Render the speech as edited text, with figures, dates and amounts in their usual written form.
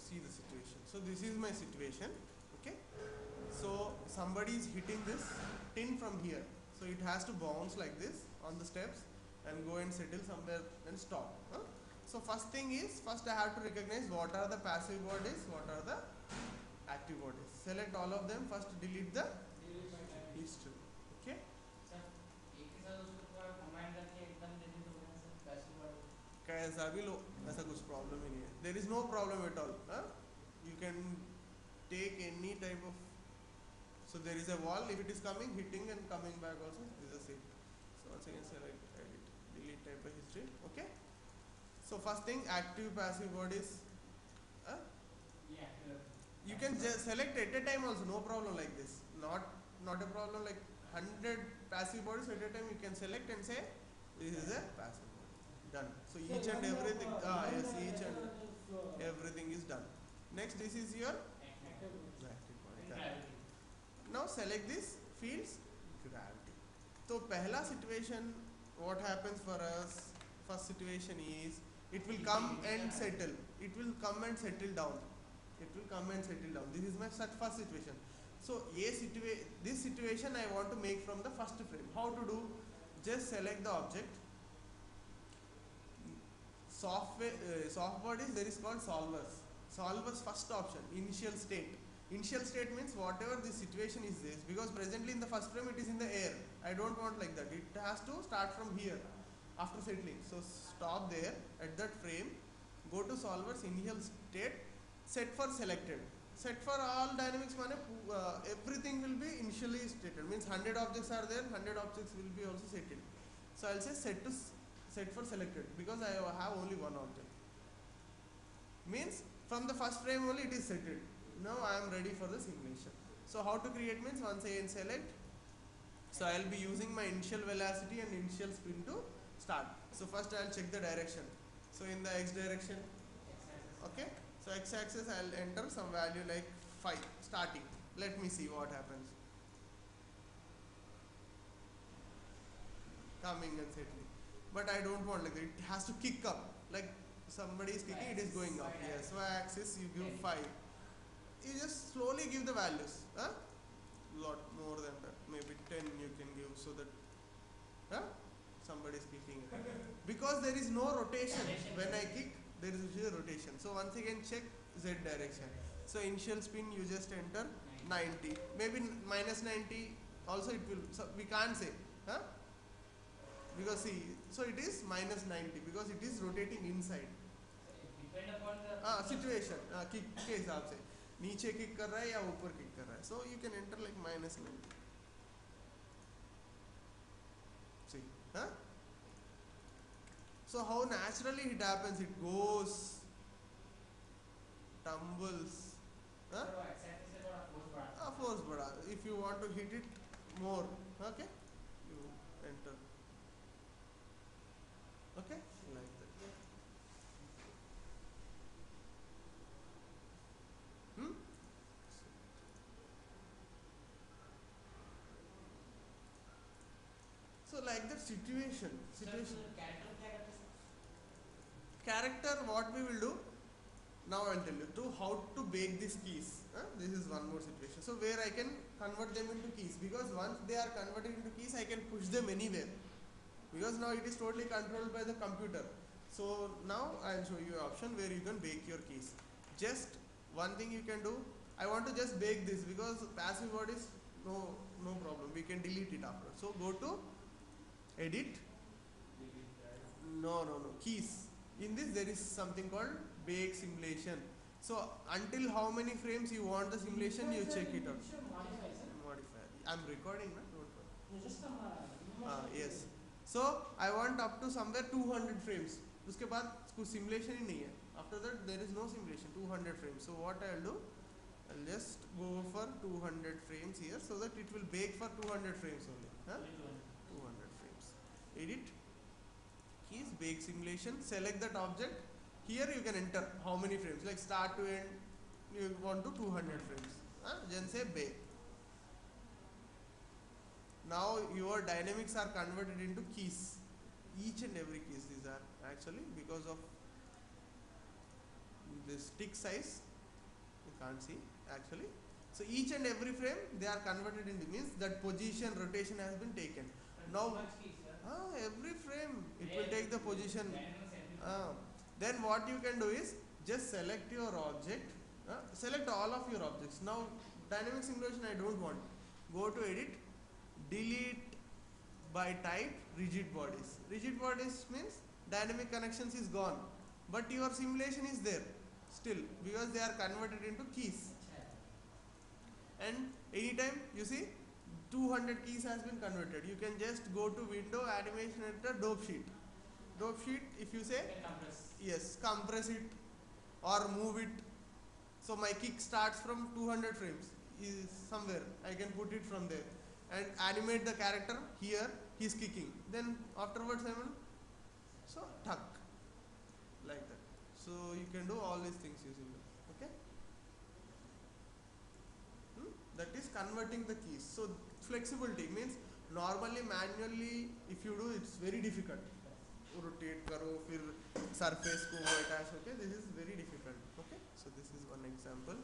see the situation. So this is my situation. Okay, so somebody is hitting this tin from here, so it has to bounce like this on the steps and go and settle somewhere and stop. So first thing is, first I have to recognize what are the passive bodies, what are the active bodies. Select all of them. First delete the history. Okay, sir एक ही साथ उसको पूरा command करके एकदम दे दें तो हो जाए सर पैसिव वर्ड कैसा भी लो, ऐसा कुछ प्रॉब्लम ही नहीं है. There is no problem at all. You can take any type of, so there is a wall, if it is coming, hitting and coming back also is the same. So once again select, edit, delete type of history. Okay, so first thing, active passive bodies. Yeah. You can just select at a time also, no problem like this. Not a problem like 100 passive bodies at a time. You can select and say this is a passive body. Done. So each and everything, yes, each and everything is done. Next, this is your active body. Gravity. Now select this fields, gravity. So पहला situation, what happens for us? First situation is, it will come and settle. It will come and settle down. It will come and settle down. This is my first situation. So this situation I want to make from the first frame. How to do? Just select the object. Soft bodies, there is called solvers. Solvers first option, initial state. Initial state means whatever the situation is this, because presently in the first frame it is in the air. I don't want like that. It has to start from here after settling. So stop there at that frame. Go to solvers, initial state, set for selected. Set for all dynamics mane everything will be initially stated. Means 100 objects are there, 100 objects will be also settled. So I'll say set for selected, because I have only one object. Means from the first frame only it is settled. Now I am ready for the simulation. So how to create means, once again select. So I will be using my initial velocity and initial spin to start. So first I will check the direction. So in the x direction, okay. So x axis I will enter some value like 5 starting. Let me see what happens. Coming and settling. But I don't want like that. It has to kick up. Like somebody is kicking, it is going up. Yes. So axis you give 5. You just slowly give the values. Lot more than that. Maybe 10 you can give, so that somebody is kicking it. Because there is no rotation. When I kick, there is usually rotation. So once again check z direction. So initial spin you just enter 90. Maybe minus 90 also it will. So we can't say. Because see, so it is minus 90 because it is rotating inside. Depend upon the situation. Kick के हिसाब से नीचे kick कर रहा है या ऊपर kick कर रहा है. So you can enter like minus 90. See, so how naturally it happens? It goes, tumbles. Force बढ़ा. If you want to hit it more, okay, you enter. Okay, like that. So like that situation. Character, what we will do? Now I will tell you to how to bake these keys. This is one more situation. So where I can convert them into keys, because once they are converted into keys, I can push them anywhere. Because now it is totally controlled by the computer. So now I will show you an option where you can bake your keys. Just one thing you can do. I want to just bake this because passive word is no problem. We can delete it after. So go to edit. No, keys. In this there is something called bake simulation. So until how many frames you want the simulation, you check it out. Modify. I'm recording, no? Don't worry. Yes. So I want up to somewhere 200 frames. उसके बाद कुछ simulation ही नहीं है. After that there is no simulation. 200 frames. So what I will do? I'll just go for 200 frames here, so that it will bake for 200 frames only. 200 frames. Edit. Keys, bake simulation. Select that object. Here you can enter how many frames, like start to end. You want to 200 frames. Then say bake. Now your dynamics are converted into keys. Each and every keys, these are actually because of this tick size. can't see actually. So each and every frame they are converted into, means that position rotation has been taken. But Now too much keys, sir. every frame it will There, take the position. dynamics everything. Then what you can do is just select your object, select all of your objects. Now dynamic simulation I don't want. Go to edit, delete by type rigid bodies. Rigid bodies means dynamic connections is gone, but your simulation is there still because they are converted into keys. अच्छा. And anytime you see 200 keys has been converted, you can just go to window animation editor dope sheet. Dope sheet, if you say You can compress. yes, compress it or move it. So my kick starts from 200 frames is somewhere, I can put it from there and animate the character here, he's kicking, then afterwards I will so tuck like that. So you can do all these things using it. Okay. That is converting the keys. So flexibility means normally manually if you do it's very difficult. Rotate करो फिर surface को attach. Okay, this is very difficult. Okay, so this is one example.